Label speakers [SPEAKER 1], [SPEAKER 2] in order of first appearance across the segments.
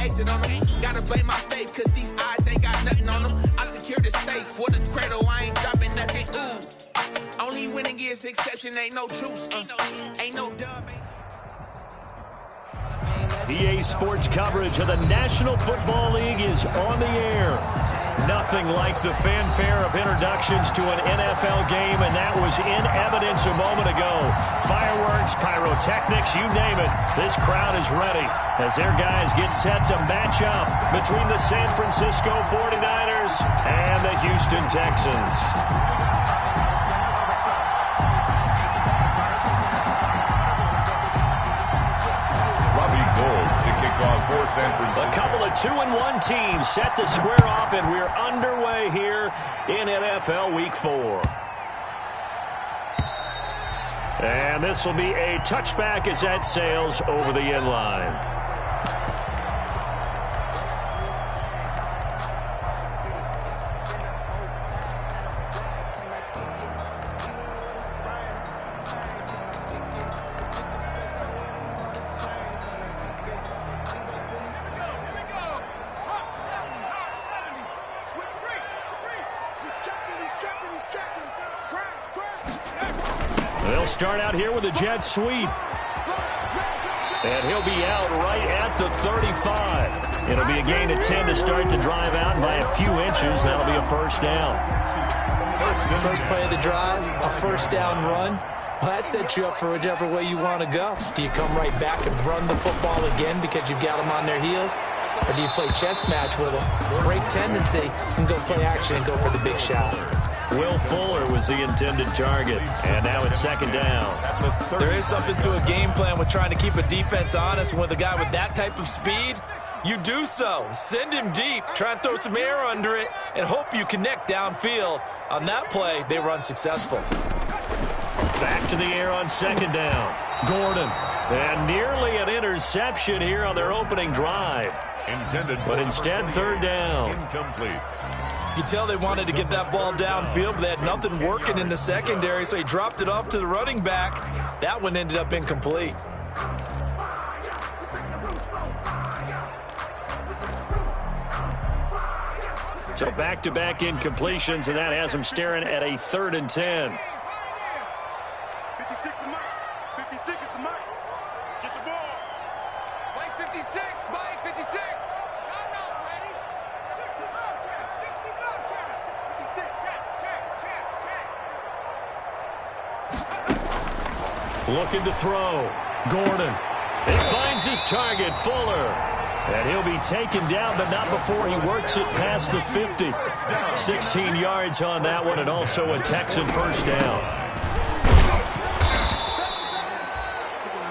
[SPEAKER 1] exit on them. Gotta blame my faith, cause these eyes ain't got nothing on them. I secured the safe for the cradle, I ain't dropping nothing. Only winning is exception, ain't no truce. Ain't no dub.
[SPEAKER 2] EA Sports coverage of the National Football League is on the air. Nothing like the fanfare of introductions to an NFL game, and that was in evidence a moment ago. Fireworks, pyrotechnics, you name it. This crowd is ready as their guys get set to match up between the San Francisco 49ers and the Houston Texans. A couple of 2-1 teams set to square off, and we're underway here in NFL Week 4. And this will be a touchback as that sails over the end line. They'll start out here with a jet sweep. And he'll be out right at the 35. It'll be a gain of 10 to start the drive out, and by a few inches, that'll be a first down.
[SPEAKER 3] First play of the drive, a first down run. Well, that sets you up for whichever way you want to go. Do you come right back and run the football again because you've got them on their heels? Or do you play chess match with them, break tendency, and go play action and go for the big shot?
[SPEAKER 2] Will Fuller was the intended target, and now it's second down.
[SPEAKER 3] There is something to a game plan with trying to keep a defense honest. And with a guy with that type of speed, you do so. Send him deep, try and throw some air under it, and hope you connect downfield. On that play, they were unsuccessful.
[SPEAKER 2] Back to the air on second down. Gordon. And nearly an interception here on their opening drive. But instead, third down.
[SPEAKER 4] Incomplete.
[SPEAKER 3] You tell they wanted to get that ball downfield, but they had nothing working in the secondary, so he dropped it off to the running back. That one ended up incomplete.
[SPEAKER 2] So back-to-back incompletions, and that has them staring at a 3rd and 10.
[SPEAKER 4] 56 is Mike. 56 is the Mike. Get the ball.
[SPEAKER 1] Mike 56, Mike 56.
[SPEAKER 2] Looking to throw. Gordon. He finds his target, Fuller. And he'll be taken down, but not before he works it past the 50. 16 yards on that one, and also a Texan first down.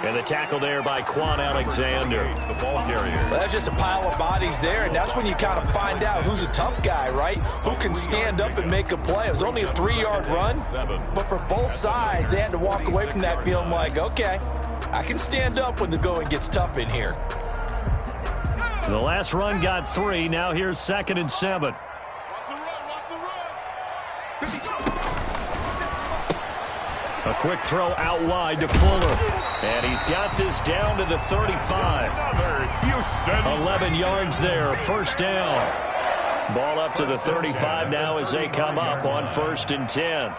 [SPEAKER 2] And the tackle there by Quan Alexander.
[SPEAKER 4] The ball carrier.
[SPEAKER 3] Well, that's just a pile of bodies there, and that's when you kind of find out who's a tough guy, right? Who can stand up and make a play. It was only a 3-yard run, but for both sides, they had to walk away from that feeling like, okay, I can stand up when the going gets tough in here.
[SPEAKER 2] The last run got 3. Now here's 2nd and 7. A quick throw out wide to Fuller. And he's got this down to the 35. 11 yards there, first down. Ball up to the 35 now as they come up on 1st and 10.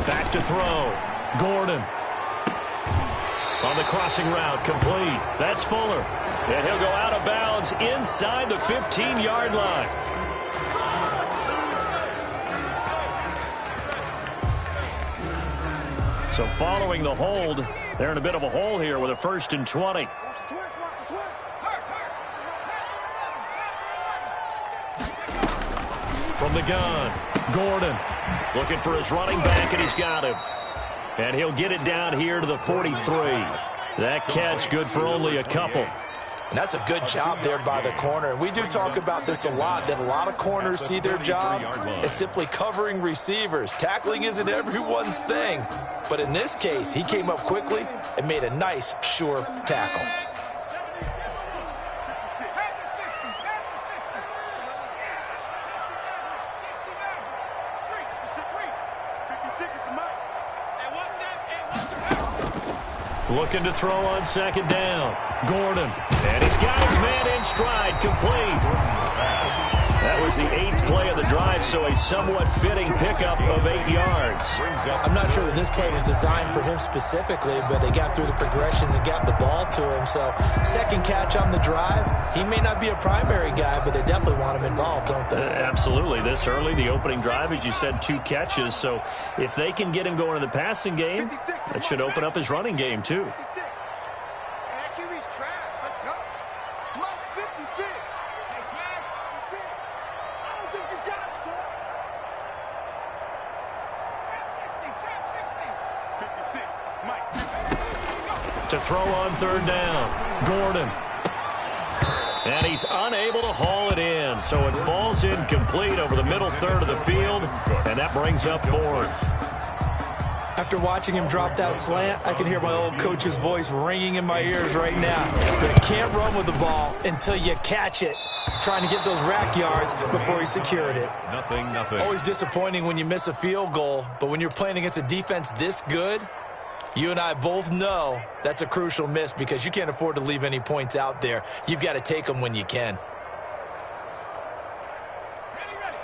[SPEAKER 2] Back to throw. Gordon. On the crossing route, complete. That's Fuller. And he'll go out of bounds inside the 15-yard line. So following the hold, they're in a bit of a hole here with a 1st and 20. From the gun, Gordon looking for his running back, and he's got him. And he'll get it down here to the 43. That catch good for only a couple.
[SPEAKER 3] And that's a good job there by the corner. And we do talk about this a lot, that a lot of corners see their job as simply covering receivers. Tackling isn't everyone's thing. But in this case, he came up quickly and made a nice, sure tackle.
[SPEAKER 2] Looking to throw on second down. Gordon. And he's got his man in stride. Complete. That was the 8th play of the drive, so a somewhat fitting pickup of 8 yards.
[SPEAKER 3] I'm not sure that this play was designed for him specifically, but they got through the progressions and got the ball to him. So second catch on the drive. He may not be a primary guy, but they definitely want him involved, don't they?
[SPEAKER 2] Absolutely. This early, the opening drive, as you said, 2 catches. So if they can get him going in the passing game, that should open up his running game too. To throw on third down. Gordon. And he's unable to haul it in, so it falls incomplete over the middle third of the field, and that brings up 4th.
[SPEAKER 3] After watching him drop that slant, I can hear my old coach's voice ringing in my ears right now. You can't run with the ball until you catch it. Trying to get those rack yards before he secured it.
[SPEAKER 5] Nothing.
[SPEAKER 3] Always disappointing when you miss a field goal, but when you're playing against a defense this good, you and I both know that's a crucial miss because you can't afford to leave any points out there. You've got to take them when you can.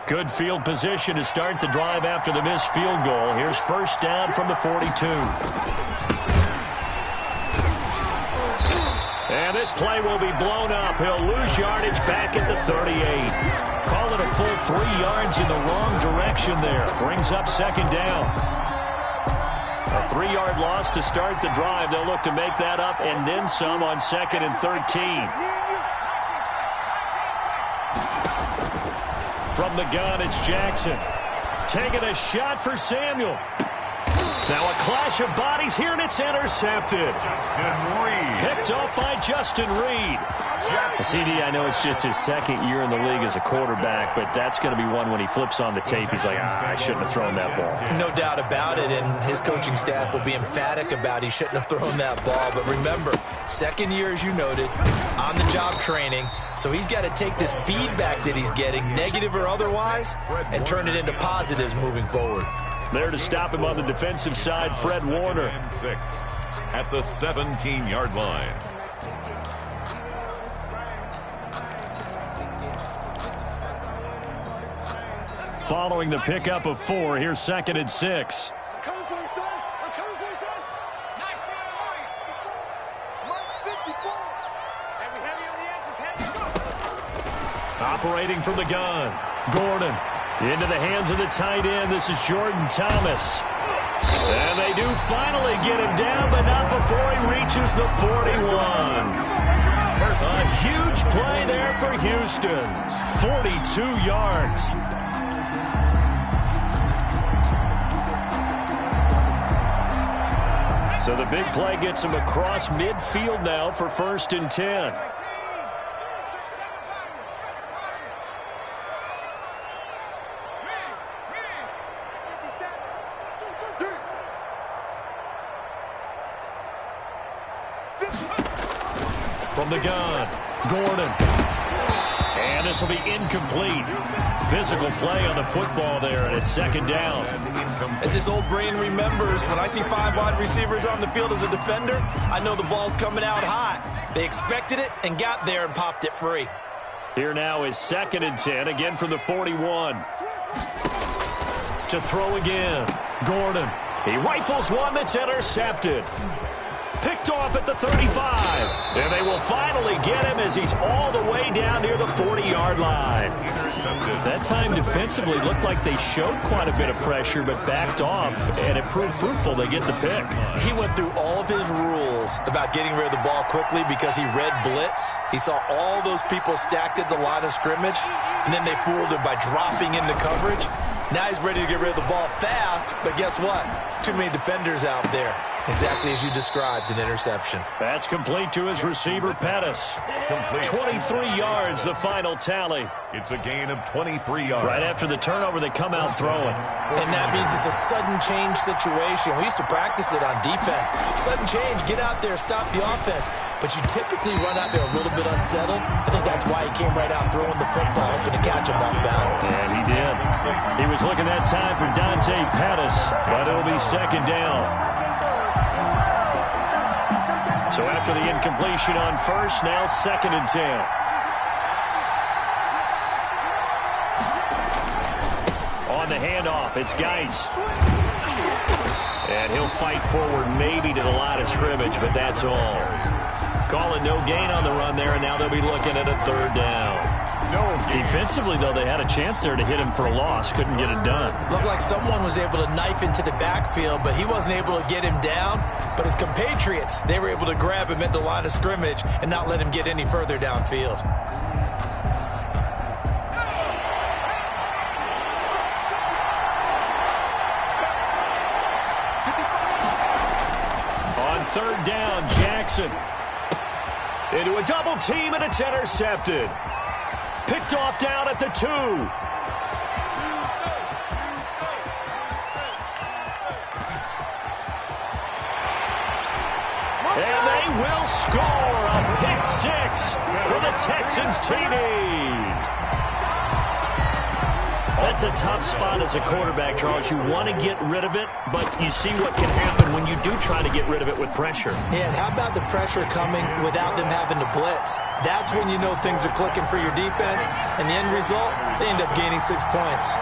[SPEAKER 2] Good field position to start the drive after the missed field goal. Here's first down from the 42. And this play will be blown up. He'll lose yardage back at the 38. Call it a full 3 yards in the wrong direction there. Brings up second down. A 3-yard loss to start the drive. They'll look to make that up and then some on 2nd and 13. From the gun, it's Jackson. Taking a shot for Samuel. Now a clash of bodies here, and it's intercepted. Picked off by Justin Reed. CD, I know it's just his 2nd year in the league as a quarterback, but that's going to be one when he flips on the tape. He's like, I shouldn't have thrown that ball.
[SPEAKER 3] No doubt about it, and his coaching staff will be emphatic about he shouldn't have thrown that ball. But remember, 2nd year, as you noted, on-the-job training. So he's got to take this feedback that he's getting, negative or otherwise, and turn it into positives moving forward.
[SPEAKER 2] There to stop him on the defensive side, Fred Warner.
[SPEAKER 5] 6 at the 17-yard line.
[SPEAKER 2] Following the pickup of 4, here's 2nd and 6. Operating from the gun. Gordon into the hands of the tight end. This is Jordan Thomas. And they do finally get him down, but not before he reaches the 41. A huge play there for Houston. 42 yards. So the big play gets him across midfield now for 1st and 10. From the gun, Gordon. And this will be incomplete. Physical play on the football there, and it's 2nd down.
[SPEAKER 3] As his old brain remembers, when I see 5 wide receivers on the field as a defender, I know the ball's coming out hot. They expected it and got there and popped it free.
[SPEAKER 2] Here now is 2nd and 10, again from the 41. To throw again, Gordon. He rifles one that's intercepted. Picked off at the 35. And they will finally get him as he's all the way down near the 40-yard line. That time defensively looked like they showed quite a bit of pressure but backed off, and it proved fruitful. They get the pick.
[SPEAKER 3] He went through all of his rules about getting rid of the ball quickly because he read blitz. He saw all those people stacked at the line of scrimmage, and then they fooled him by dropping into coverage. Now he's ready to get rid of the ball fast, but guess what? Too many defenders out there. Exactly as you described, an interception.
[SPEAKER 2] That's complete to his receiver, Pettis. 23 yards, the final tally.
[SPEAKER 5] It's a gain of 23 yards.
[SPEAKER 2] Right after the turnover, they come out throwing.
[SPEAKER 3] And that means it's a sudden change situation. We used to practice it on defense. Sudden change, get out there, stop the offense. But you typically run out there a little bit unsettled. I think that's why he came right out throwing the football, hoping to catch him off balance.
[SPEAKER 2] And he did. He was looking that time for Dante Pettis, but it'll be 2nd down. So after the incompletion on first, now 2nd and 10. On the handoff, it's Geis. And he'll fight forward maybe to the line of scrimmage, but that's all. Call it no gain on the run there, and now they'll be looking at a 3rd down. Defensively, though, they had a chance there to hit him for a loss. Couldn't get it done.
[SPEAKER 3] Looked like someone was able to knife into the backfield, but he wasn't able to get him down. But his compatriots, they were able to grab him at the line of scrimmage and not let him get any further downfield.
[SPEAKER 2] On 3rd down, Jackson. Into a double team, and it's intercepted. Picked off down at the 2. And they will score a pick 6 for the Texans TD. That's a tough spot as a quarterback, Charles. You want to get rid of it, but you see what can happen when you do try to get rid of it with pressure.
[SPEAKER 3] Yeah, and how about the pressure coming without them having to blitz? That's when you know things are clicking for your defense, and the end result, they end up gaining 6 points.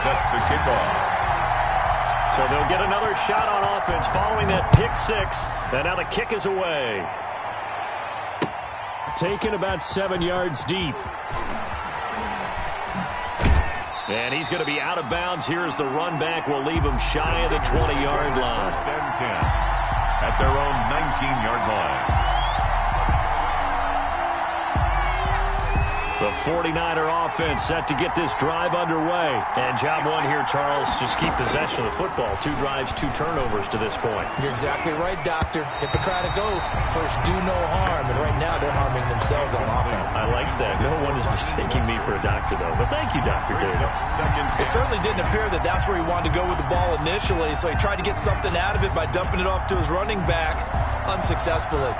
[SPEAKER 5] Set to kick off.
[SPEAKER 2] So they'll get another shot on offense following that pick 6. And now the kick is away. Taken about 7 yards deep. And he's going to be out of bounds. Here's the run back. Will leave him shy of the 20-yard line.
[SPEAKER 5] 1st and 10 at their own 19-yard line.
[SPEAKER 2] The 49er offense set to get this drive underway. And job 1 here, Charles, just keep possession of the football. 2 drives, 2 turnovers to this point.
[SPEAKER 3] You're exactly right, Doctor. Hippocratic oath. First, do no harm. And right now, they're harming themselves on offense.
[SPEAKER 2] I like that. No one is mistaking me for a doctor, though. But thank you, Dr. Davis.
[SPEAKER 3] It certainly didn't appear that that's where he wanted to go with the ball initially, so he tried to get something out of it by dumping it off to his running back unsuccessfully.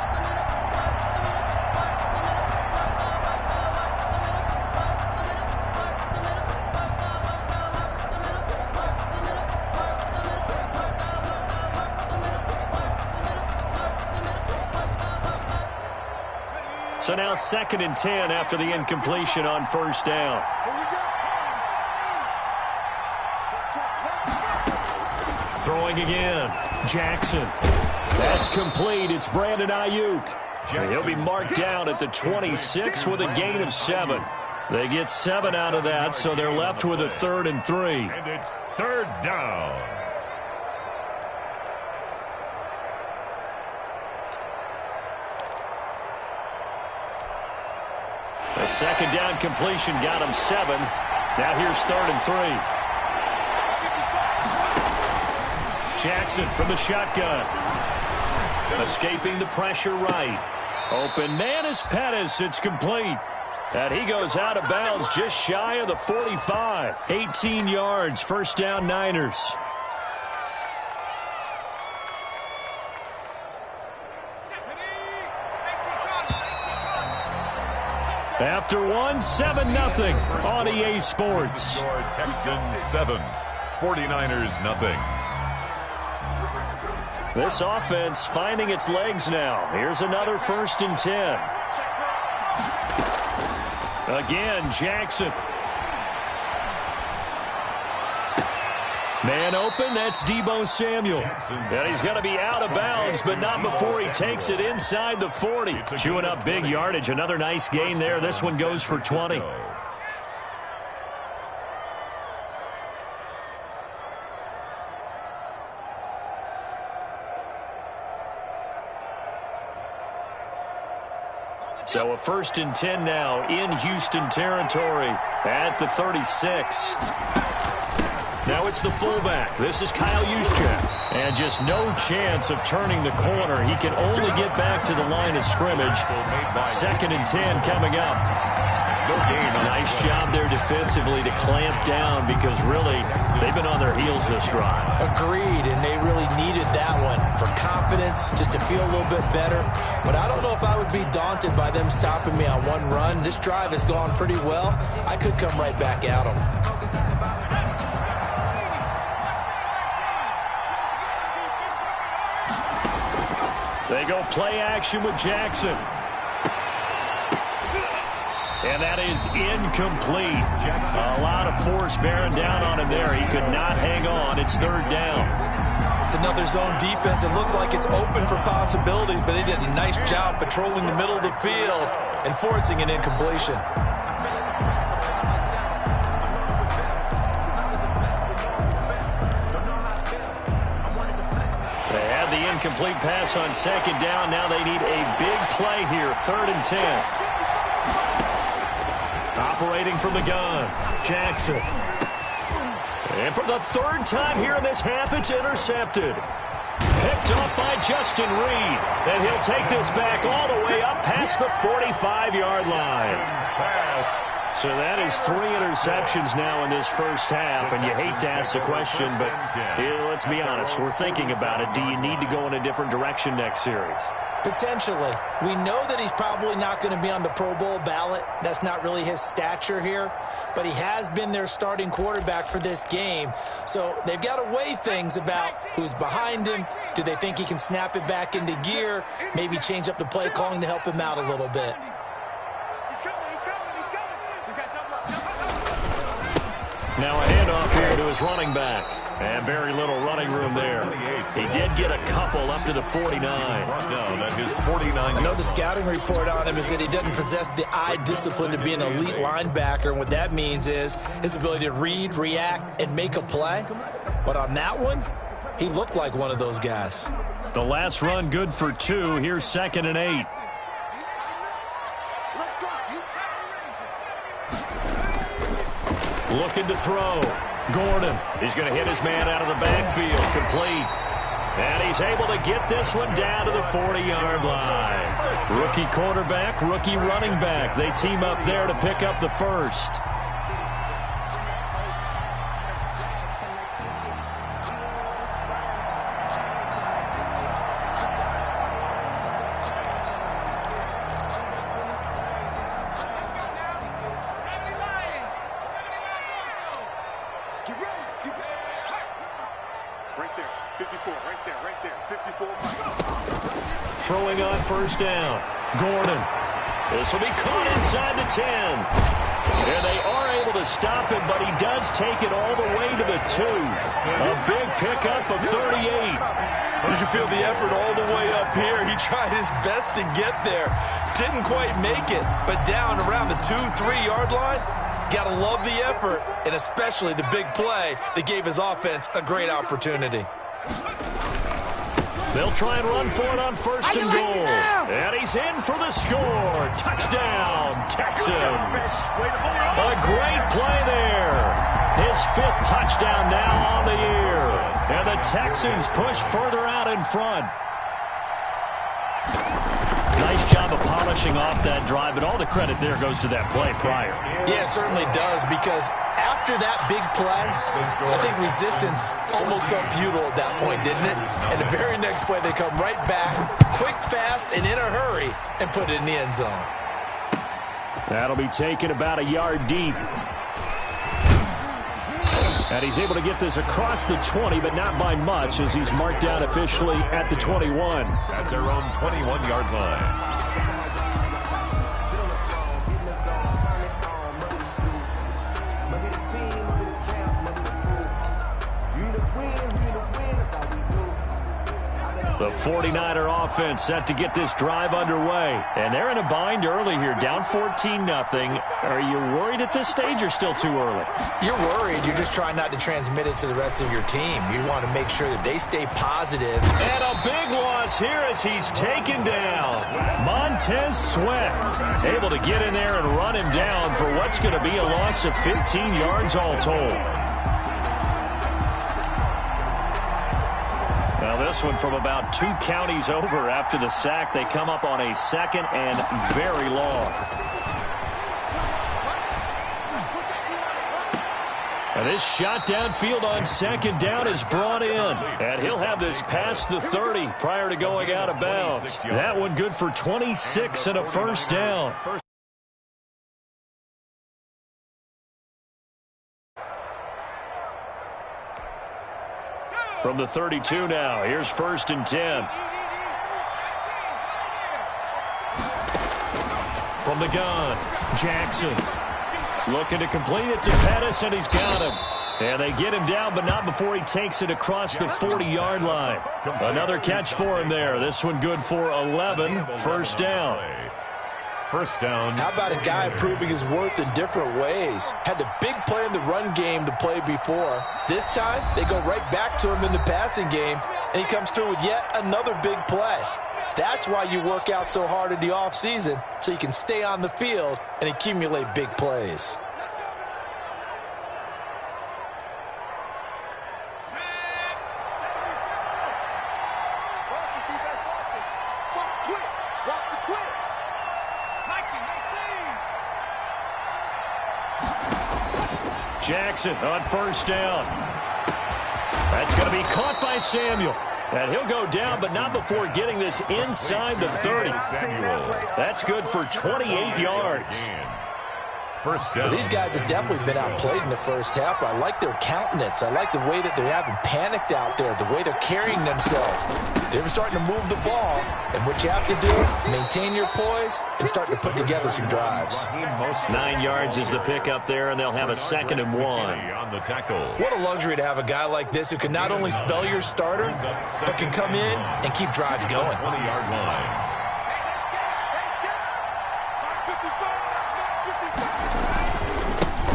[SPEAKER 2] So now 2nd and 10 after the incompletion on 1st down. Throwing again. Jackson. That's complete. It's Brandon Ayuk. And he'll be marked down at the 26 with a gain of 7. They get 7 out of that, so they're left with a 3rd and 3.
[SPEAKER 5] And it's 3rd down.
[SPEAKER 2] The 2nd down completion got him 7. Now here's 3rd and 3. Jackson from the shotgun. Escaping the pressure right. Open man is Pettis. It's complete. And he goes out of bounds just shy of the 45. 18 yards. 1st down Niners. After 1, 7-0 on EA Sports.
[SPEAKER 5] Texans 7, 49ers 0.
[SPEAKER 2] This offense finding its legs now. Here's another 1st and 10. Again, Jackson. Man open, that's Deebo Samuel. And he's going to be out of bounds, but not before he takes it inside the 40. Chewing up big yardage. Another nice gain there. This one goes for 20. So a 1st and 10 now in Houston territory at the 36. Now it's the fullback. This is Kyle Juszczyk. And just no chance of turning the corner. He can only get back to the line of scrimmage. 2nd and 10 coming up.
[SPEAKER 5] No gain.
[SPEAKER 2] Nice job there defensively to clamp down because really they've been on their heels this drive.
[SPEAKER 3] Agreed, and they really needed that one for confidence, just to feel a little bit better. But I don't know if I would be daunted by them stopping me on one run. This drive has gone pretty well. I could come right back at them.
[SPEAKER 2] They go play action with Jackson. And that is incomplete. A lot of force bearing down on him there. He could not hang on. It's third down.
[SPEAKER 3] It's another zone defense. It looks like it's open for possibilities, but they did a nice job patrolling the middle of the field and forcing an incompletion.
[SPEAKER 2] They had the incomplete pass on second down. Now they need a big play here. 3rd and 10. Operating from the gun, Jackson. And for the 3rd time here in this half, it's intercepted. Picked off by Justin Reed. And he'll take this back all the way up past the 45-yard line. So that is 3 interceptions now in this first half. And you hate to ask the question, but let's be honest. We're thinking about it. Do you need to go in a different direction next series?
[SPEAKER 3] Potentially. We know that he's probably not going to be on the Pro Bowl ballot. That's not really his stature here. But he has been their starting quarterback for this game. So they've got to weigh things about who's behind him. Do they think he can snap it back into gear? Maybe change up the play calling to help him out a little bit.
[SPEAKER 2] Now a handoff here to his running back. And very little running room there. He did get a couple up to the 49.
[SPEAKER 5] Down at his 49.
[SPEAKER 3] I know the scouting report on him is that he doesn't possess the eye discipline to be an elite linebacker. And what that means is his ability to read, react, and make a play. But on that one, he looked like one of those guys.
[SPEAKER 2] The last run good for 2. Here's 2nd and 8. Looking to throw. Gordon. He's going to hit his man out of the backfield. Complete. And he's able to get this one down to the 40-yard line. Rookie quarterback, rookie running back. They team up there to pick up the first. Throwing on first down. Gordon. This will be caught inside the 10. And they are able to stop him, but he does take it all the way to the 2. A big pickup of 38.
[SPEAKER 3] Did you feel the effort all the way up here? He tried his best to get there. Didn't quite make it, but down around the 2-3-yard line. Got to love the effort, and especially the big play that gave his offense a great opportunity.
[SPEAKER 2] They'll try and run for it on 1st and goal. And he's in for the score. Touchdown, Texans. A great play there. His 5th touchdown now on the year. And the Texans push further out in front. Nice job of polishing off that drive, but all the credit there goes to that play prior.
[SPEAKER 3] Yeah, it certainly does, because after that big play, I think resistance almost felt futile at that point, didn't it? And the very next play, they come right back, quick, fast, and in a hurry, and put it in the end zone.
[SPEAKER 2] That'll be taken about a yard deep. And he's able to get this across the 20, but not by much, as he's marked down officially at the 21.
[SPEAKER 5] At their own 21-yard line.
[SPEAKER 2] The 49er offense set to get this drive underway. And they're in a bind early here, down 14-0. Are you worried at this stage or still too early?
[SPEAKER 3] You're worried. You're just trying not to transmit it to the rest of your team. You want to make sure that they stay positive.
[SPEAKER 2] And a big loss here as he's taken down. Montez Sweat able to get in there and run him down for what's going to be a loss of 15 yards all told. Now this one from about 2 counties over after the sack. They come up on a 2nd and very long. And this shot downfield on second down is brought in. And he'll have this past the 30 prior to going out of bounds. That one good for 26 and a first down. From the 32 now, here's 1st and 10. From the gun, Jackson. Looking to complete it to Pettis, and he's got him. And they get him down, but not before he takes it across the 40-yard line. Another catch for him there. This one good for 11, first down.
[SPEAKER 5] First down.
[SPEAKER 3] How about a guy proving his worth in different ways? Had the big play in the run game to play before. This time, they go right back to him in the passing game, and he comes through with yet another big play. That's why you work out so hard in the offseason, so you can stay on the field and accumulate big plays.
[SPEAKER 2] Jackson on first down. That's going to be caught by Samuel. And he'll go down, but not before getting this inside the 30. That's good for 28 yards.
[SPEAKER 5] First down.
[SPEAKER 3] Well, these guys have definitely been outplayed in the first half. I like their countenance. I like the way that they haven't panicked out there, the way they're carrying themselves. They're starting to move the ball, and what you have to do, maintain your poise and start to put together some drives.
[SPEAKER 2] 9 yards is the pickup there, and they'll have a 2nd and 1.
[SPEAKER 5] On the tackle.
[SPEAKER 3] What a luxury to have a guy like this who can not only spell your starter, but can come in and keep drives going.
[SPEAKER 5] 20-yard line.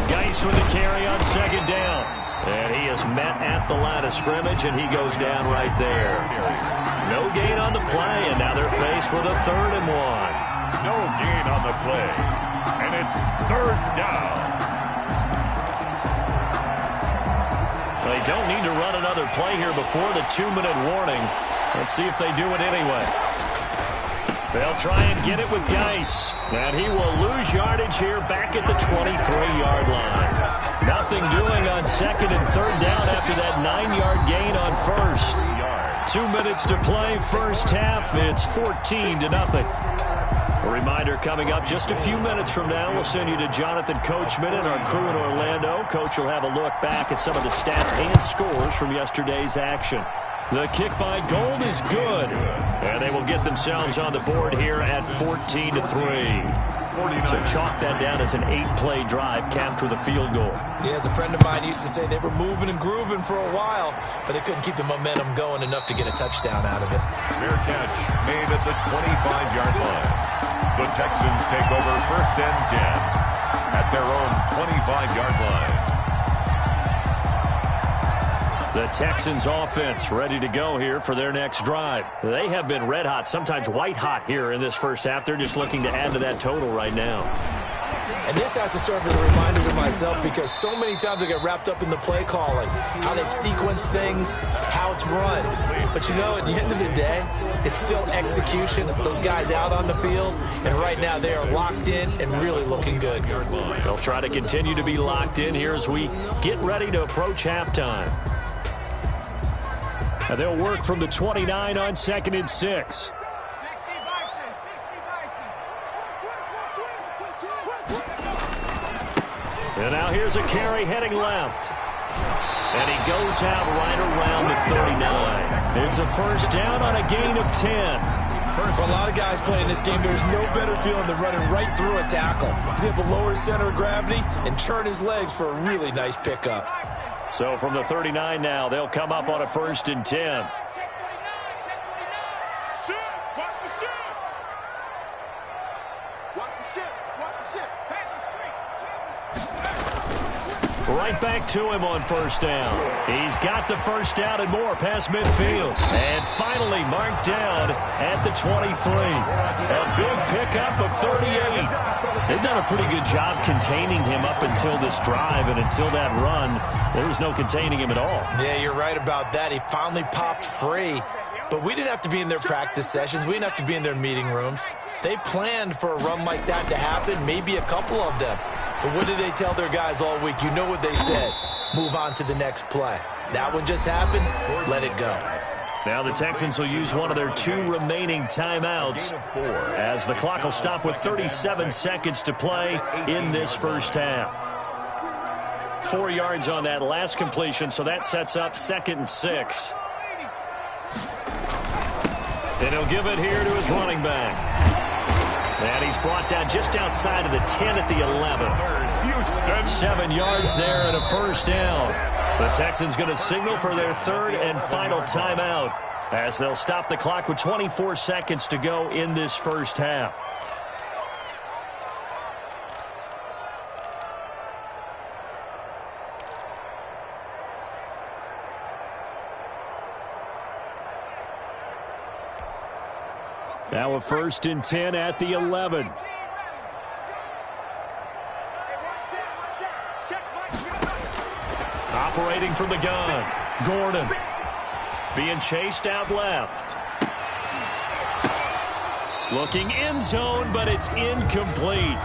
[SPEAKER 2] Geis with the carry on 2nd down. And he is met at the line of scrimmage, and he goes down right there. No gain on the play, and now they're faced with a 3rd and 1.
[SPEAKER 5] No gain on the play. And it's 3rd down.
[SPEAKER 2] They don't need to run another play here before the 2-minute warning. Let's see if they do it anyway. They'll try and get it with Geis. And he will lose yardage here back at the 23-yard line. Nothing doing on 2nd and 3rd down after that 9-yard gain on 1st. 2 minutes to play, first half. It's 14-0. A reminder coming up just a few minutes from now. We'll send you to Jonathan Coachman and our crew in Orlando. Coach will have a look back at some of the stats and scores from yesterday's action. The kick by Gold is good, and they will get themselves on the board here at 14-3. So chalk that down as an 8-play drive capped with a field goal.
[SPEAKER 3] Yeah, as a friend of mine used to say, they were moving and grooving for a while, but they couldn't keep the momentum going enough to get a touchdown out of it.
[SPEAKER 5] Fair catch made at the 25-yard line. The Texans take over 1st and 10 at their own 25-yard line.
[SPEAKER 2] The Texans offense ready to go here for their next drive. They have been red hot, sometimes white hot here in this first half. They're just looking to add to that total right now.
[SPEAKER 3] And this has to serve as a reminder to myself because so many times I get wrapped up in the play calling, how they've sequenced things, how it's run. But you know, at the end of the day, it's still execution. Those guys out on the field, and right now they are locked in and really looking good.
[SPEAKER 2] They'll try to continue to be locked in here as we get ready to approach halftime. And they'll work from the 29 on 2nd and 6. And now here's a carry heading left. And he goes out right around the 39. It's a first down on a gain of 10.
[SPEAKER 3] For a lot of guys playing this game, there's no better feeling than running right through a tackle. He's able to lower his center of gravity and churn his legs for a really nice pickup.
[SPEAKER 2] So from the 39 now, they'll come up on a 1st and 10. Right back to him on 1st down. He's got the first down and more past midfield. And finally marked down at the 23. A big pickup of 38. They've done a pretty good job containing him up until this drive, and until that run, there was no containing him at all.
[SPEAKER 3] Yeah, you're right about that. He finally popped free. But we didn't have to be in their practice sessions. We didn't have to be in their meeting rooms. They planned for a run like that to happen, maybe a couple of them. But what did they tell their guys all week? You know what they said. Move on to the next play. That one just happened. Let it go.
[SPEAKER 2] Now the Texans will use one of their 2 remaining timeouts as the clock will stop with 37 seconds to play in this first half. 4 yards on that last completion, so that sets up 2nd and 6. And he'll give it here to his running back. And he's brought down just outside of the 10 at the 11. 7 yards there and a first down. The Texans going to signal for their 3rd and final timeout as they'll stop the clock with 24 seconds to go in this first half. Now a 1st and 10 at the 11. Operating from the gun, Gordon being chased out left. Looking end zone, but it's incomplete.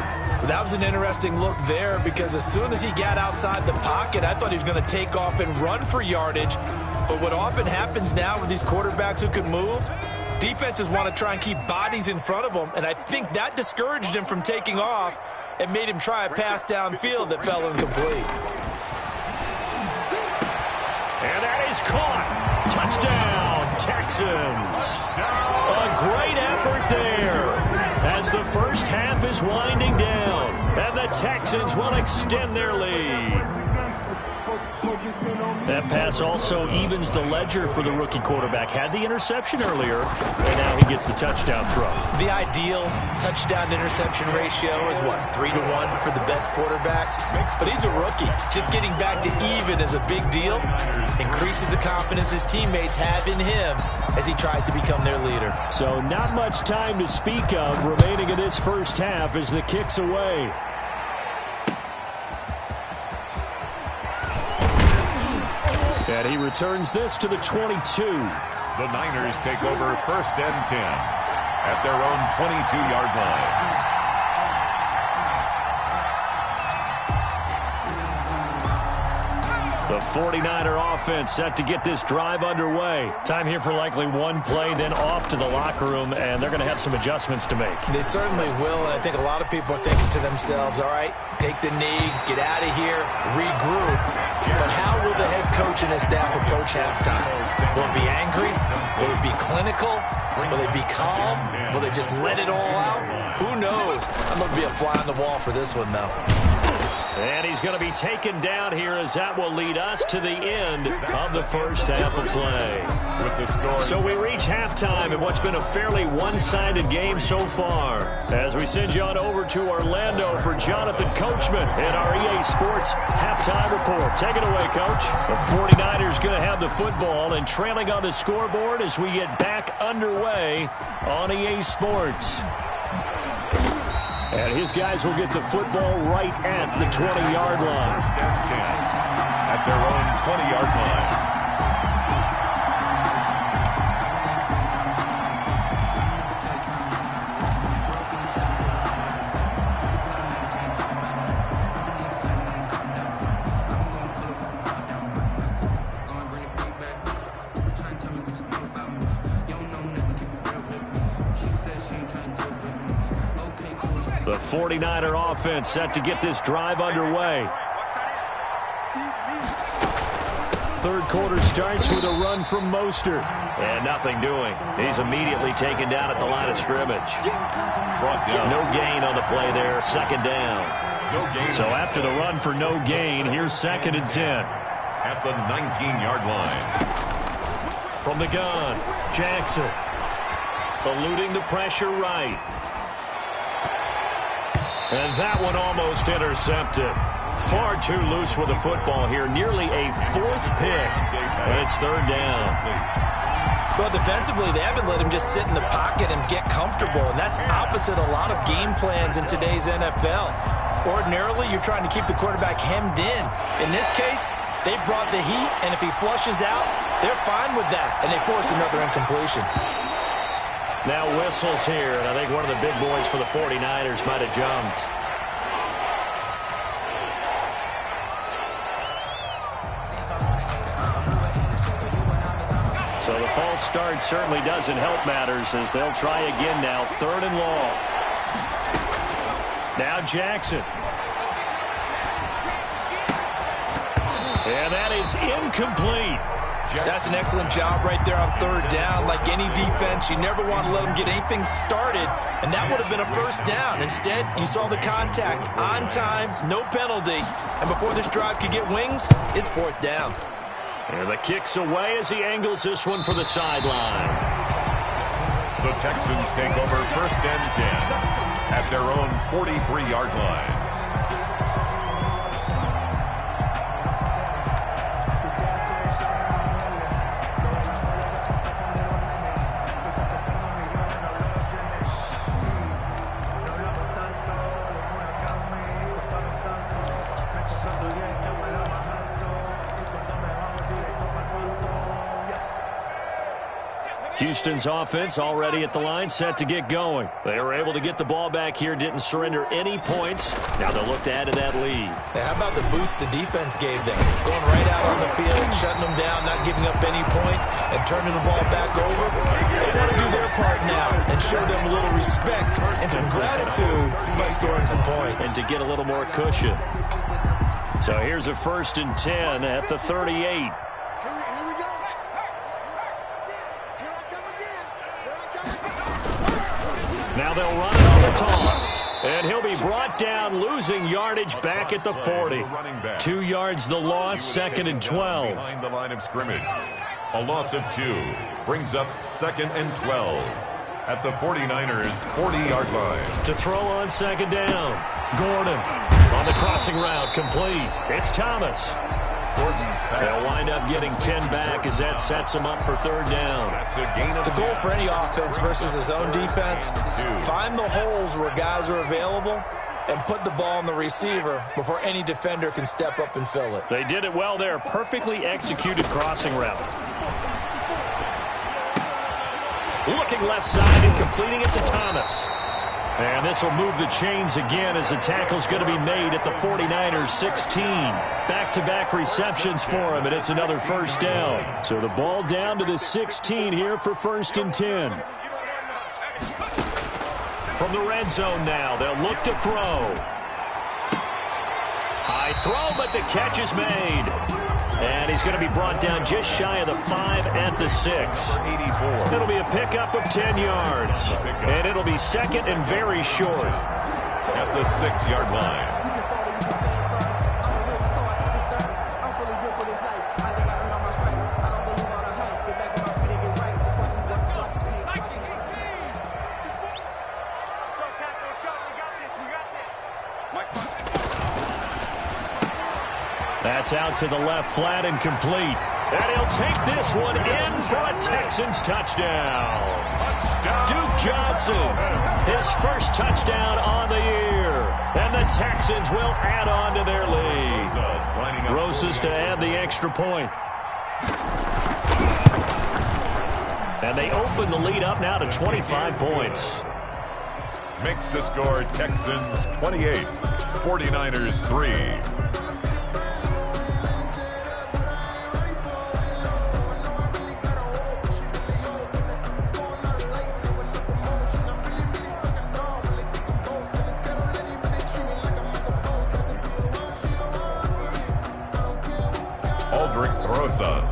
[SPEAKER 3] That was an interesting look there because as soon as he got outside the pocket, I thought he was going to take off and run for yardage. But what often happens now with these quarterbacks who can move, defenses want to try and keep bodies in front of them, and I think that discouraged him from taking off and made him try a pass downfield that fell incomplete.
[SPEAKER 2] And that is caught. Touchdown, Texans. A great effort there as the first half is winding down. And the Texans will extend their lead. That pass also evens the ledger for the rookie quarterback. Had the interception earlier, and now he gets the touchdown throw.
[SPEAKER 3] The ideal touchdown-interception ratio is, what, 3-1 for the best quarterbacks? But he's a rookie. Just getting back to even is a big deal. Increases the confidence his teammates have in him as he tries to become their leader.
[SPEAKER 2] So not much time to speak of remaining in this first half as the kick's away. And he returns this to the 22.
[SPEAKER 5] The Niners take over 1st and 10 at their own 22-yard line.
[SPEAKER 2] The 49er offense set to get this drive underway. Time here for likely one play, then off to the locker room, and they're going to have some adjustments to make.
[SPEAKER 3] They certainly will, and I think a lot of people are thinking to themselves, all right, take the knee, get out of here, regroup. But how will the head coach and his staff approach halftime? Will it be angry? Will it be clinical? Will it be calm? Will they just let it all out? Who knows? I'm going to be a fly on the wall for this one, though.
[SPEAKER 2] And he's going to be taken down here as that will lead us to the end of the first half of play. So we reach halftime in what's been a fairly one-sided game so far. As we send you on over to Orlando for Jonathan Coachman in our EA Sports halftime report. Take it away, Coach. The 49ers going to have the football and trailing on the scoreboard as we get back underway on EA Sports. And his guys will get the football right at the 20-yard line.
[SPEAKER 5] At their own 20-yard line.
[SPEAKER 2] The 49er offense set to get this drive underway. Third quarter starts with a run from Mostert. And nothing doing. He's immediately taken down at the line of scrimmage. No gain on the play there. 2nd down. So after the run for no gain, here's 2nd and 10.
[SPEAKER 5] At the 19-yard line.
[SPEAKER 2] From the gun, Jackson. Eluding the pressure right. And that one almost intercepted. Far too loose with the football here. Nearly a 4th pick. And it's 3rd down.
[SPEAKER 3] Well, defensively, they haven't let him just sit in the pocket and get comfortable. And that's opposite a lot of game plans in today's NFL. Ordinarily, you're trying to keep the quarterback hemmed in. In this case, they brought the heat. And if he flushes out, they're fine with that. And they force another incompletion.
[SPEAKER 2] Now whistles here, and I think one of the big boys for the 49ers might have jumped. false start certainly doesn't help matters as they'll try again now. 3rd and long. Now Jackson. And that is incomplete.
[SPEAKER 3] That's an excellent job right there on 3rd down. Like any defense, you never want to let them get anything started, and that would have been a 1st down. Instead, you saw the contact on time, no penalty, and before this drive could get wings, it's 4th down.
[SPEAKER 2] And the kick's away as he angles this one for the sideline.
[SPEAKER 5] The Texans take over 1st and 10 at their own 43-yard line.
[SPEAKER 2] Houston's offense already at the line, set to get going. They were able to get the ball back here, didn't surrender any points. Now they'll look to add to that lead.
[SPEAKER 3] How about the boost the defense gave them? Going right out on the field, shutting them down, not giving up any points, and turning the ball back over. They want to do their part now and show them a little respect and some gratitude by scoring some points.
[SPEAKER 2] And to get a little more cushion. So here's a 1st and 10 at the 38. Now they'll run it on the toss. And he'll be brought down, losing yardage back at the 40. 2 yards the loss, 2nd and 12.
[SPEAKER 5] Behind the line of scrimmage. A loss of 2 brings up 2nd and 12 at the 49ers' 40-yard line.
[SPEAKER 2] To throw on 2nd down. Gordon on the crossing route, complete. It's Thomas. They'll wind up getting 10 back as that sets them up for 3rd down.
[SPEAKER 3] The goal for any offense versus his own defense, find the holes where guys are available and put the ball on the receiver before any defender can step up and fill it.
[SPEAKER 2] They did it well there. Perfectly executed crossing route. Looking left side and completing it to Thomas. And this will move the chains again as the tackle's going to be made at the 49ers 16. Back-to-back receptions for him, and it's another 1st down. So the ball down to the 16 here for 1st and 10. From the red zone now, they'll look to throw. High throw, but the catch is made. And he's going to be brought down just shy of the 5 at the 6. It'll be a pickup of 10 yards. And it'll be 2nd and very short.
[SPEAKER 5] At the 6-yard line.
[SPEAKER 2] That's out to the left, flat and complete. And he'll take this one in for a Texans touchdown. Duke Johnson, his first touchdown on the year. And the Texans will add on to their lead. Rosas to add the extra point. And they open the lead up now to 25 points.
[SPEAKER 5] Makes the score Texans 28, 49ers 3.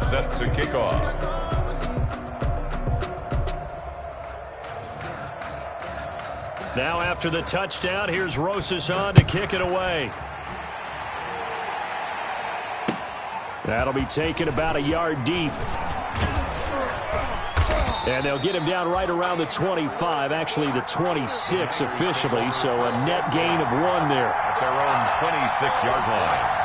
[SPEAKER 5] Set to kick off.
[SPEAKER 2] Now after the touchdown, here's Rosas on to kick it away. That'll be taken about a yard deep. And they'll get him down right around the 25, actually the 26 officially, so a net gain of 1 there.
[SPEAKER 5] At their own 26-yard line.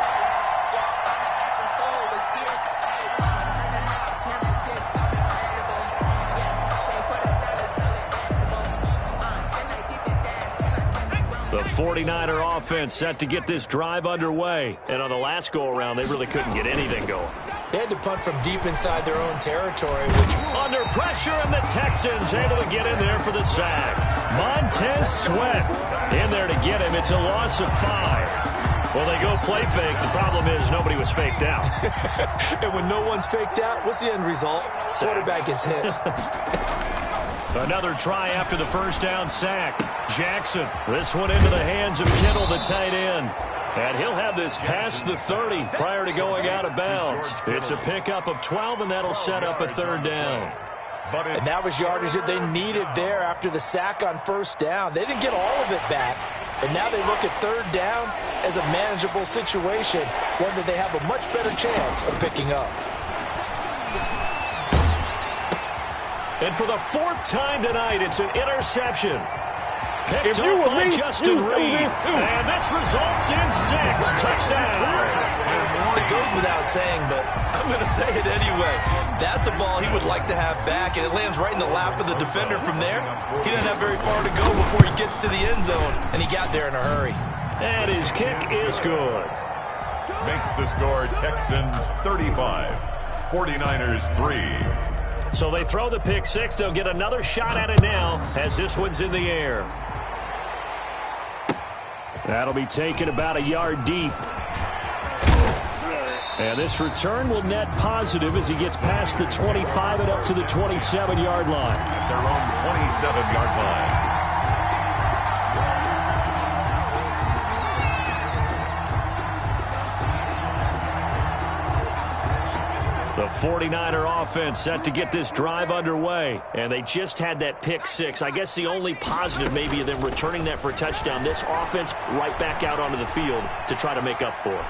[SPEAKER 2] The 49er offense set to get this drive underway. And on the last go-around, they really couldn't get anything going.
[SPEAKER 3] They had to punt from deep inside their own territory. Which
[SPEAKER 2] under pressure, and the Texans able to get in there for the sack. Montez Sweat in there to get him. It's a loss of 5. Well, they go play fake. The problem is nobody was faked out.
[SPEAKER 3] And when no one's faked out, what's the end result? Quarterback gets hit.
[SPEAKER 2] Another try after the first down sack. Jackson, this one into the hands of Kittle, the tight end. And he'll have this past the 30 prior to going out of bounds. It's a pickup of 12, and that'll set up a third down.
[SPEAKER 3] And that was yardage that they needed there after the sack on first down. They didn't get all of it back. And now they look at third down as a manageable situation, one that they have a much better chance of picking up.
[SPEAKER 2] And for the fourth time tonight, it's an interception. Picked up by Justin Reed. And this results in 6 touchdowns.
[SPEAKER 3] It goes without saying, but I'm going to say it anyway. That's a ball he would like to have back, and it lands right in the lap of the defender from there. He didn't have very far to go before he gets to the end zone, and he got there in a hurry.
[SPEAKER 2] And his kick is good.
[SPEAKER 5] Makes the score Texans 35, 49ers 3.
[SPEAKER 2] So they throw the pick 6. They'll get another shot at it now as this one's in the air. That'll be taken about a yard deep. And this return will net positive as he gets past the 25 and up to the 27-yard line.
[SPEAKER 5] At their own 27-yard line.
[SPEAKER 2] The 49er offense set to get this drive underway, and they just had that pick 6. I guess the only positive maybe of them returning that for a touchdown. This offense right back out onto the field to try to make up for it.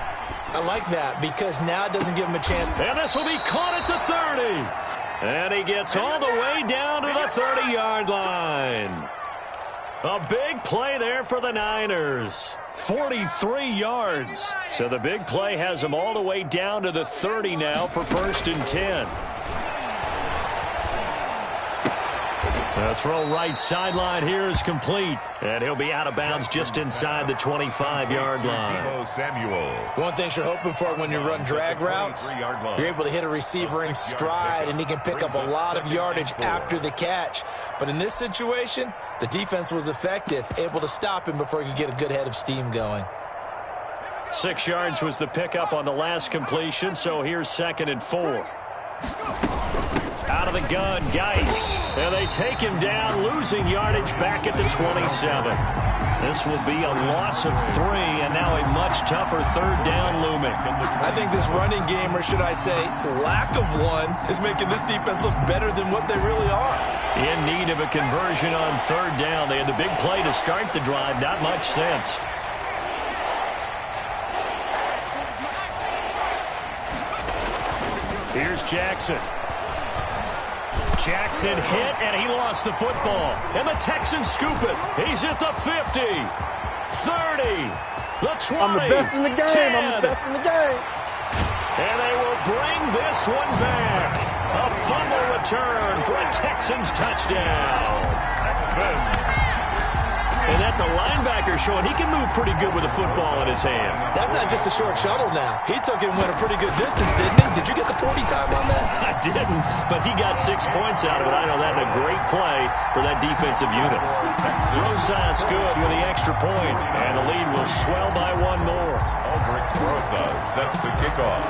[SPEAKER 3] I like that because now it doesn't give him a chance.
[SPEAKER 2] And this will be caught at the 30. And he gets all the way down to the 30-yard line. A big play there for the Niners. 43 yards. So the big play has them all the way down to the 30 now for 1st and 10. The throw right sideline here is complete. And he'll be out of bounds just inside the 25-yard line.
[SPEAKER 5] Samuel.
[SPEAKER 3] One thing you're hoping for when you run drag routes, you're able to hit a receiver in stride, and he can pick up a lot of yardage after the catch. But in this situation, the defense was effective, able to stop him before he could get a good head of steam going.
[SPEAKER 2] 6 yards was the pickup on the last completion, so here's 2nd and 4. Out of the gun, Geis. And they take him down, losing yardage back at the 27. This will be a loss of 3, and now a much tougher third down looming.
[SPEAKER 3] I think this running game, or should I say lack of one, is making this defense look better than what they really are.
[SPEAKER 2] In need of a conversion on third down. They had the big play to start the drive, not much sense. Here's Jackson. Jackson hit, and he lost the football. And the Texans scoop it. He's at the 50, 30, the 20,
[SPEAKER 6] I'm the best in the game.
[SPEAKER 2] 10.
[SPEAKER 6] I'm the best in the game.
[SPEAKER 2] And they will bring this one back. A fumble return for a Texans touchdown. And that's a linebacker showing he can move pretty good with a football in his hand.
[SPEAKER 3] That's not just a short shuttle now. He took it and went a pretty good distance, didn't he? Did you get the 40 time on that?
[SPEAKER 2] I didn't, but he got 6 points out of it. I know that, a great play for that defensive unit. Rosas good with the extra point, and the lead will swell by 1 more.
[SPEAKER 5] Aldrich Rosas set to kick off.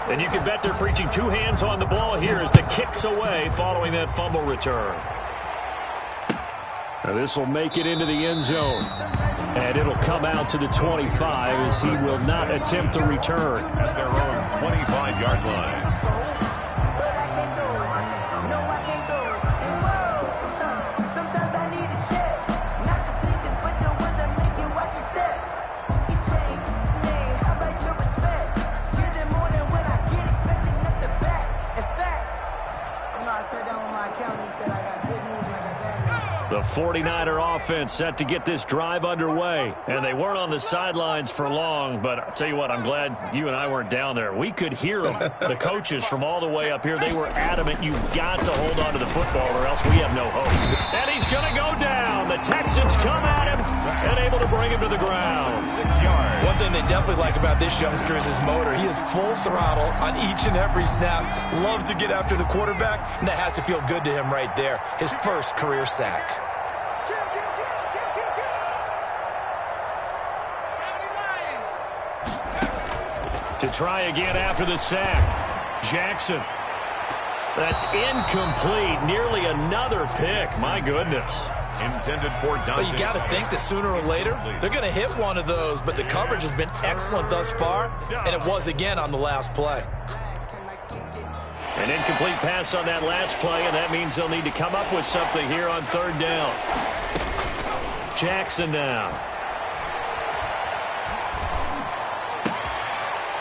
[SPEAKER 2] And you can bet they're preaching 2 hands on the ball here as the kick's away following that fumble return. Now this will make it into the end zone. And it'll come out to the 25 as he will not attempt to return.
[SPEAKER 5] At their own 25-yard line.
[SPEAKER 2] The 49er offense set to get this drive underway. And they weren't on the sidelines for long, but I'll tell you what, I'm glad you and I weren't down there. We could hear them. The coaches from all the way up here, they were adamant, you've got to hold on to the football or else we have no hope. And he's going to go down. The Texans come at him and able to bring him to the ground.
[SPEAKER 5] 6 yards.
[SPEAKER 3] One thing they definitely like about this youngster is his motor. He is full throttle on each and every snap. Loves to get after the quarterback, and that has to feel good to him right there. His first career sack.
[SPEAKER 2] To try again after the sack. Jackson. That's incomplete. Nearly another pick. My goodness.
[SPEAKER 5] Intended for Dante.
[SPEAKER 3] Well, you got to think that sooner or later they're going to hit one of those, but the coverage has been excellent thus far, and it was again on the last play.
[SPEAKER 2] An incomplete pass on that last play, and that means they'll need to come up with something here on third down. Jackson now.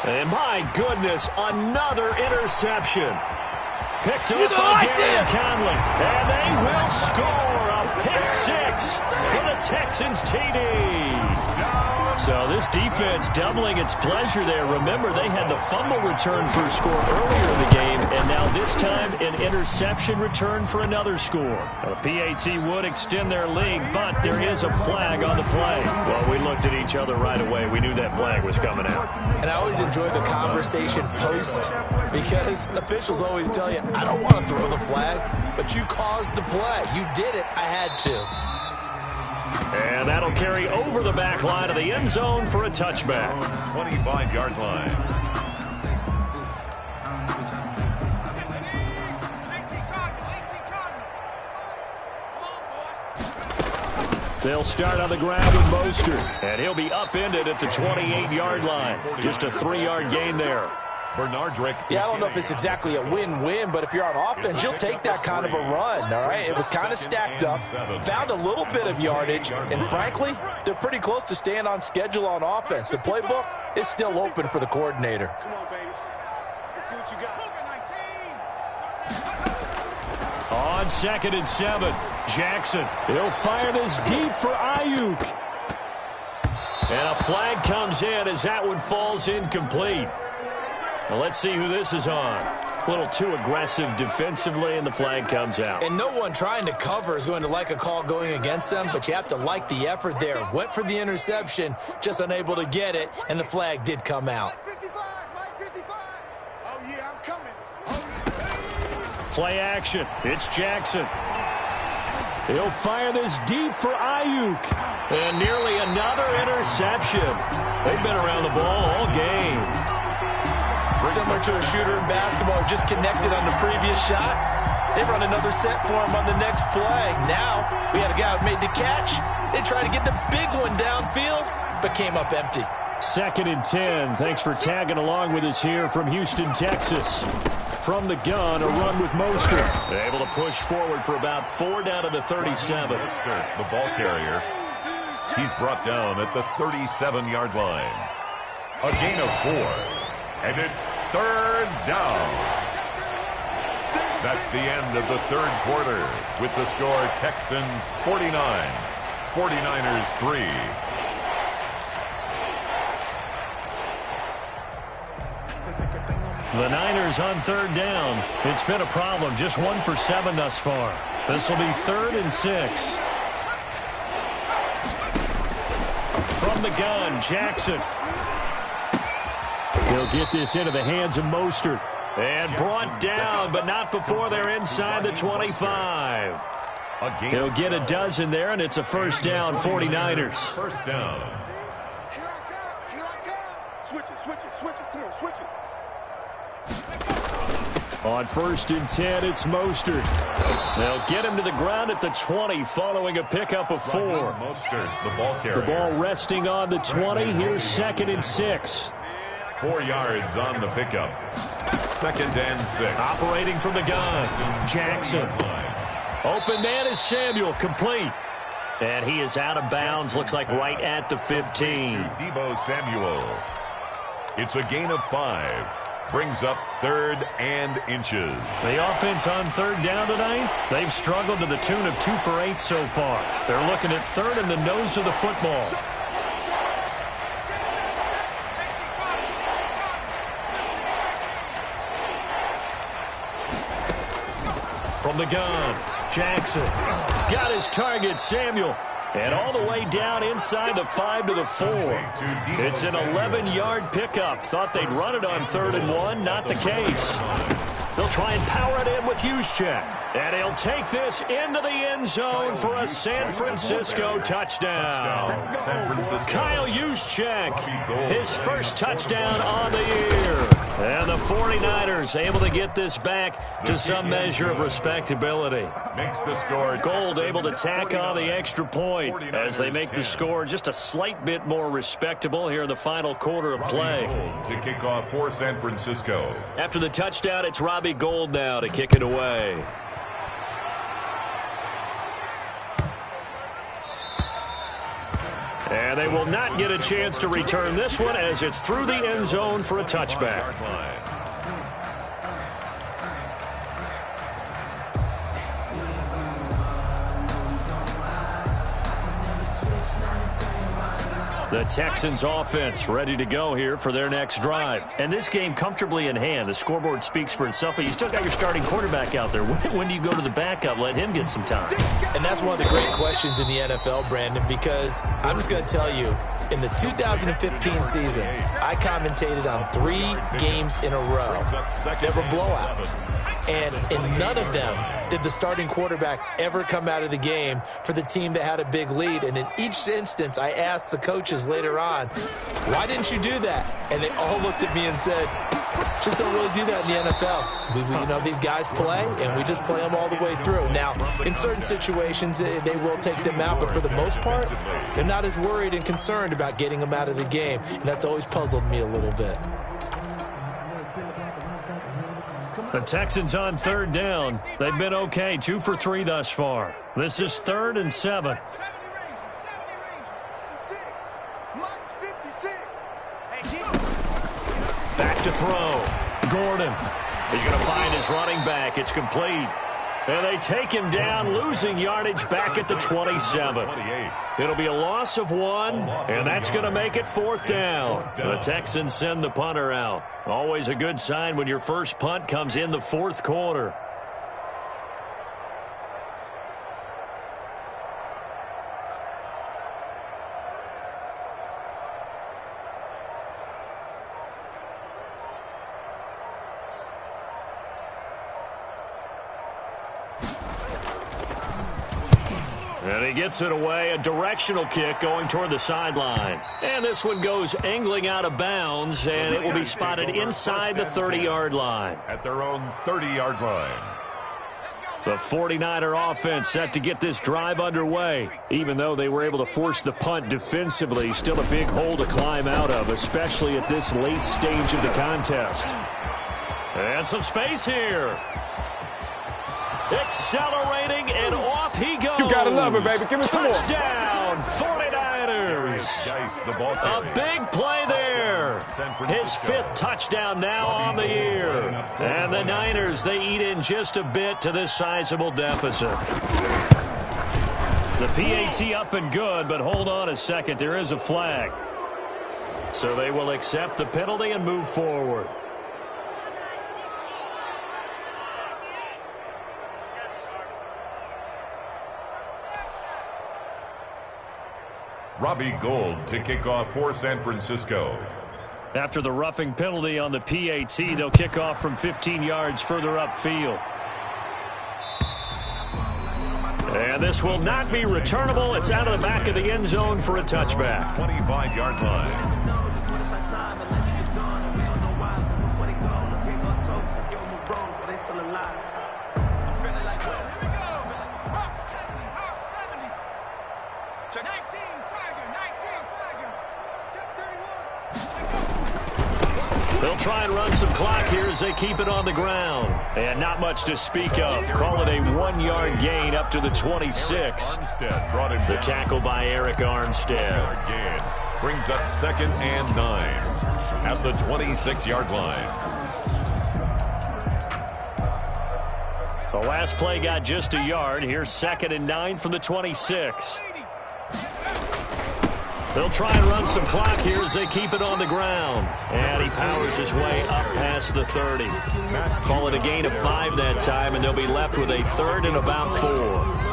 [SPEAKER 2] And my goodness, another interception. Picked up by Gary Conley. And they will score a pick six for the Texans TD. So this defense doubling its pleasure there. Remember, they had the fumble return for a score earlier in the game, and now this time an interception return for another score. The PAT would extend their lead, but there is a flag on the play. Well, we looked at each other right away. We knew that flag was coming out.
[SPEAKER 3] And I always enjoy the conversation post, because officials always tell you, I don't want to throw the flag, but you caused the play. You did it. I had to.
[SPEAKER 2] And that'll carry over the back line of the end zone for a touchback.
[SPEAKER 5] 25-yard line.
[SPEAKER 2] They'll start on the ground with Mostert, and he'll be upended at the 28-yard line. Just a 3-yard gain there.
[SPEAKER 5] Bernardrick.
[SPEAKER 3] Yeah, I don't know if it's exactly a win-win, but if you're on offense, you'll take that kind of a run, all right? It was kind of stacked up, found a little bit of yardage, and frankly, they're pretty close to staying on schedule on offense. The playbook is still open for the coordinator.
[SPEAKER 4] Come on, baby. Let's see what you got.
[SPEAKER 2] On 2nd and 7, Jackson. He'll fire this deep for Ayuk. And a flag comes in as that one falls incomplete. Well, let's see who this is on. A little too aggressive defensively, and the flag comes out.
[SPEAKER 3] And no one trying to cover is going to like a call going against them, but you have to like the effort there. Went for the interception, just unable to get it, and the flag did come out.
[SPEAKER 4] Mike 55. Oh, yeah, I'm coming.
[SPEAKER 2] Play action. It's Jackson. He'll fire this deep for Ayuk. And nearly another interception. They've been around the ball all game.
[SPEAKER 3] Similar to a shooter in basketball who just connected on the previous shot. They run another set for him on the next play. Now, we had a guy who made the catch. They tried to get the big one downfield, but came up empty.
[SPEAKER 2] 2nd and 10. Thanks for tagging along with us here from Houston, Texas. From the gun, a run with Mostert. They're able to push forward for about 4 down to the 37.
[SPEAKER 5] Mostert, the ball carrier. He's brought down at the 37-yard line. A gain of 4. And it's 3rd down. That's the end of the 3rd quarter with the score Texans 49, 49ers 3.
[SPEAKER 2] The Niners on 3rd down. It's been a problem. Just 1 for 7 thus far. This will be 3rd and 6. From the gun, Jackson. He'll get this into the hands of Mostert. And brought down, but not before they're inside the 25. He'll get a dozen there, and it's a 1st down, 49ers.
[SPEAKER 5] 1st down.
[SPEAKER 4] Here I come. Switch it. Come on, switch it.
[SPEAKER 2] On 1st and 10, it's Mostert. They'll get him to the ground at the 20 following a pickup of 4.
[SPEAKER 5] Mostert, the ball carrier.
[SPEAKER 2] The ball resting on the 20. Here's 2nd and 6.
[SPEAKER 5] 4 yards on the pickup. 2nd and 6.
[SPEAKER 2] Operating from the gun, Jackson. Open man is Samuel, complete. And he is out of bounds, looks like right at the 15.
[SPEAKER 5] Deebo Samuel. It's a gain of 5. Brings up 3rd and inches.
[SPEAKER 2] The offense on 3rd down tonight, they've struggled to the tune of 2 for 8 so far. They're looking at 3rd and the nose of the football. From the gun, Jackson got his target, Samuel. And all the way down inside the 5 to the 4. It's an 11-yard pickup. Thought they'd run it on 3rd and 1. Not the case. They'll try and power it in with Juszczyk. And he'll take this into the end zone for a San Francisco touchdown. Kyle Juszczyk, his first touchdown on the year. And the 49ers able to get this back to some measure of respectability.
[SPEAKER 5] Makes the score.
[SPEAKER 2] Gold able to tack on the extra point as they make the score just a slight bit more respectable here in the final quarter of play.
[SPEAKER 5] To kick off for San Francisco.
[SPEAKER 2] After the touchdown, it's Robbie Gould now to kick it away. And they will not get a chance to return this one as it's through the end zone for a touchback. The Texans offense ready to go here for their next drive. And this game comfortably in hand. The scoreboard speaks for itself, but you still got your starting quarterback out there. When do you go to the backup? Let him get some time.
[SPEAKER 3] And that's one of the great questions in the NFL, Brandon, because I'm just going to tell you, in the 2015 season, I commentated on 3 games in a row that were blowouts. And in none of them did the starting quarterback ever come out of the game for the team that had a big lead. And in each instance, I asked the coaches later on, why didn't you do that? And they all looked at me and said, just don't really do that in the NFL. You know, these guys play, and we just play them all the way through. Now, in certain situations, they will take them out, but for the most part, they're not as worried and concerned about getting them out of the game. And that's always puzzled me a little bit.
[SPEAKER 2] The Texans on third down. They've been okay, 2 for 3 thus far. This is 3rd and 7. Back to throw. Gordon. He's going to find his running back. It's complete. And they take him down, losing yardage back at the 27. It'll be a loss of 1, and that's going to make it 4th down. The Texans send the punter out. Always a good sign when your first punt comes in the 4th quarter. And he gets it away, a directional kick going toward the sideline. And this one goes angling out of bounds, and it will be spotted inside the 30-yard line.
[SPEAKER 5] At their own 30-yard line.
[SPEAKER 2] The 49er offense set to get this drive underway. Even though they were able to force the punt defensively, still a big hole to climb out of, especially at this late stage of the contest. And some space here. Accelerating, and off he goes.
[SPEAKER 7] You gotta love it, baby. Give me some more.
[SPEAKER 2] Touchdown, 49ers. A big play there. His 5th touchdown now on the year. And the Niners, they eat in just a bit to this sizable deficit. The PAT up and good, but hold on a second. There is a flag. So they will accept the penalty and move forward.
[SPEAKER 5] Robbie Gould to kick off for San Francisco.
[SPEAKER 2] After the roughing penalty on the PAT, they'll kick off from 15 yards further upfield. And this will not be returnable. It's out of the back of the end zone for a touchback.
[SPEAKER 5] 25-yard line.
[SPEAKER 2] They'll try and run some clock here as they keep it on the ground. And not much to speak of. Call it a 1-yard gain up to the 26. The tackle by Eric Armstead.
[SPEAKER 5] Brings up 2nd and 9 at the 26-yard line.
[SPEAKER 2] The last play got just a yard. Here's 2nd and 9 from the 26. They'll try and run some clock here as they keep it on the ground. And he powers his way up past the 30. Call it a gain of 5 that time, and they'll be left with a 3rd and about 4.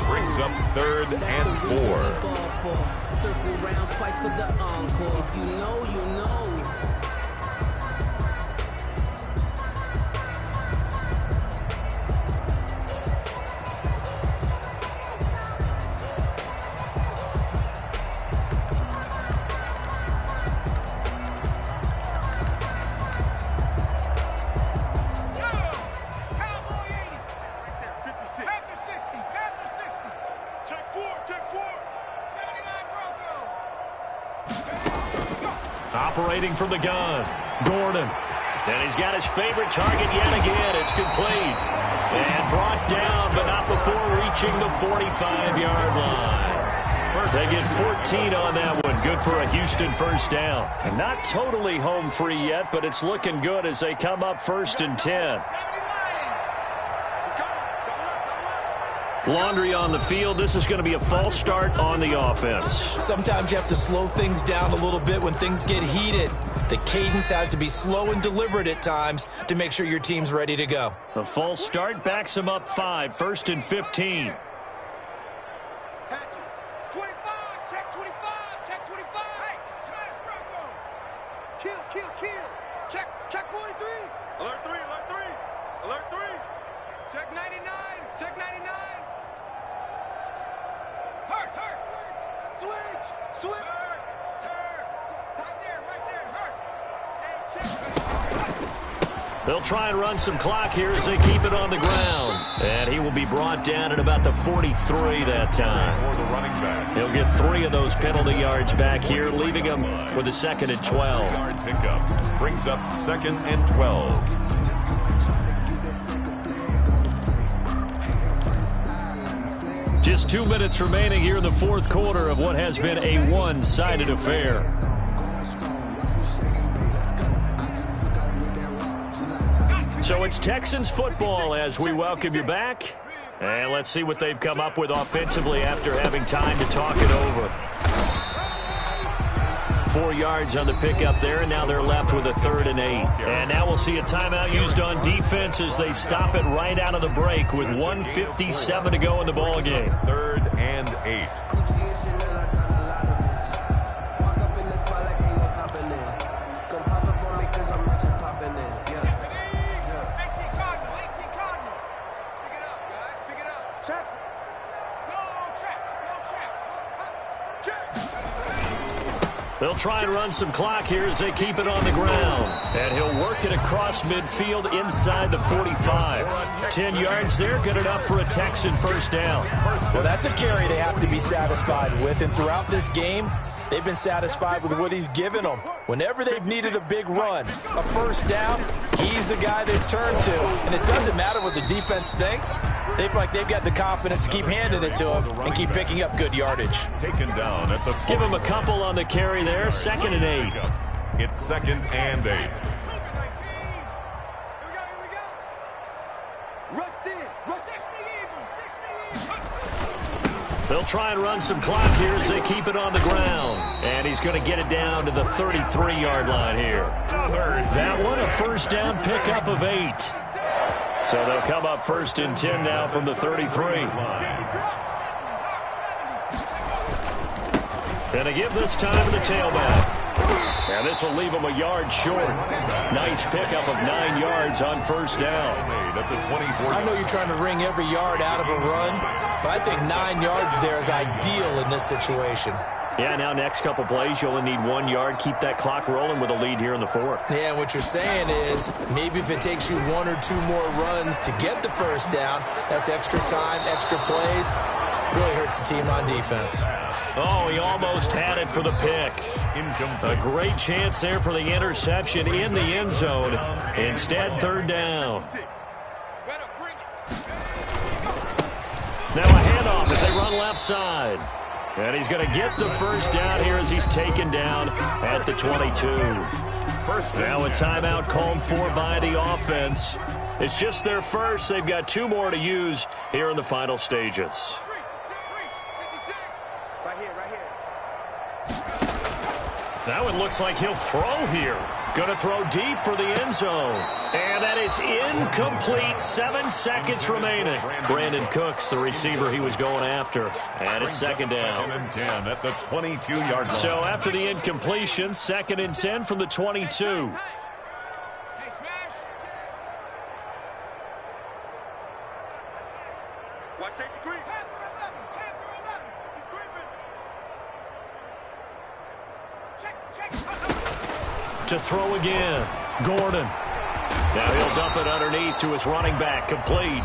[SPEAKER 5] Brings up 3rd and 4.
[SPEAKER 8] Circle round twice for the encore. If you know, you know.
[SPEAKER 2] Operating from the gun, Gordon. And he's got his favorite target yet again. It's complete. And brought down, but not before reaching the 45-yard line. They get 14 on that one. Good for a Houston first down. And not totally home free yet, but it's looking good as they come up 1st and 10. Laundry on the field. This is going to be a false start on the offense.
[SPEAKER 3] Sometimes you have to slow things down a little bit when things get heated. The cadence has to be slow and deliberate at times to make sure your team's ready to go.
[SPEAKER 2] The false start backs them up 5, 1st and 15.
[SPEAKER 4] Check 43. Alert 3, alert 3. Alert 3. Check 99. Check 99. Hurt. Switch. Turn. Right there. Hurt. Hey, check.
[SPEAKER 2] They'll try and run some clock here as they keep it on the ground. And he will be brought down at about the 43 that time.
[SPEAKER 5] For the running back.
[SPEAKER 2] He'll get 3 of those penalty yards back here, leaving him with a 2nd and 12.
[SPEAKER 5] Yard pickup brings up 2nd and 12.
[SPEAKER 2] Just 2 minutes remaining here in the 4th quarter of what has been a one-sided affair. So it's Texans football as we welcome you back. And let's see what they've come up with offensively after having time to talk it over. 4 yards on the pickup there, and now they're left with a 3rd and 8. And now we'll see a timeout used on defense as they stop it right out of the break with 1:57 to go in the ball game.
[SPEAKER 5] 3rd and 8.
[SPEAKER 2] They'll try and run some clock here as they keep it on the ground. And he'll work it across midfield inside the 45. 10 yards there, good enough for a Texan first down.
[SPEAKER 3] Well, that's a carry they have to be satisfied with. And throughout this game, they've been satisfied with what he's given them. Whenever they've needed a big run, a first down, he's the guy they turn to. And it doesn't matter what the defense thinks. They feel like they've got the confidence to keep handing it to him and keep picking up good yardage.
[SPEAKER 5] Taken down at the
[SPEAKER 2] Give him a couple on the carry there. 2nd and 8.
[SPEAKER 5] It's 2nd and 8.
[SPEAKER 2] They'll try and run some clock here as they keep it on the ground. And he's going to get it down to the 33-yard line here. That one, a first down pickup of 8. So they'll come up 1st and 10 now from the 33. And they give this time to the tailback. And this will leave him a yard short. Nice pickup of 9 yards on first down.
[SPEAKER 3] I know you're trying to wring every yard out of a run, but I think 9 yards there is ideal in this situation.
[SPEAKER 2] Yeah, now next couple plays, you only need 1 yard. Keep that clock rolling with a lead here in the 4th.
[SPEAKER 3] Yeah, what you're saying is maybe if it takes you 1 or 2 more runs to get the first down, that's extra time, extra plays. Really hurts the team on defense.
[SPEAKER 2] Oh, he almost had it for the pick. A great chance there for the interception in the end zone. Instead, 3rd down. Now a handoff as they run left side. And he's going to get the first down here as he's taken down at the 22. Now a timeout called for by the offense. It's just their first. They've got 2 more to use here in the final stages. That one looks like he'll throw here. Going to throw deep for the end zone. And that is incomplete. 7 seconds remaining. Brandon Cooks, the receiver he was going after. And it's 2nd down.
[SPEAKER 5] 2nd and 10 at the 22-yard line.
[SPEAKER 2] So after the incompletion, 2nd and 10 from the 22.
[SPEAKER 4] Watch safety creep.
[SPEAKER 2] To throw again. Gordon. Now he'll dump it underneath to his running back. Complete.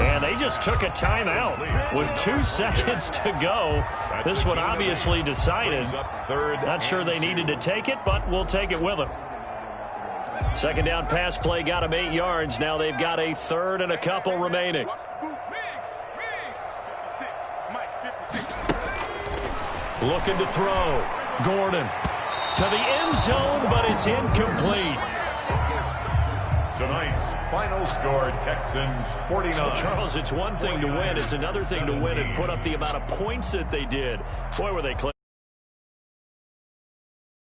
[SPEAKER 2] And they just took a timeout with 2 seconds to go. This one obviously decided. Not sure they needed to take it, but we'll take it with them. Second down pass play got them 8 yards. Now they've got a third and a couple remaining. Looking to throw. Gordon to the end zone, but it's incomplete.
[SPEAKER 5] Tonight's final score, Texans 49.
[SPEAKER 2] Well, Charles, it's one thing to win. It's another thing to win and put up the amount of points that they did. Boy, were they close.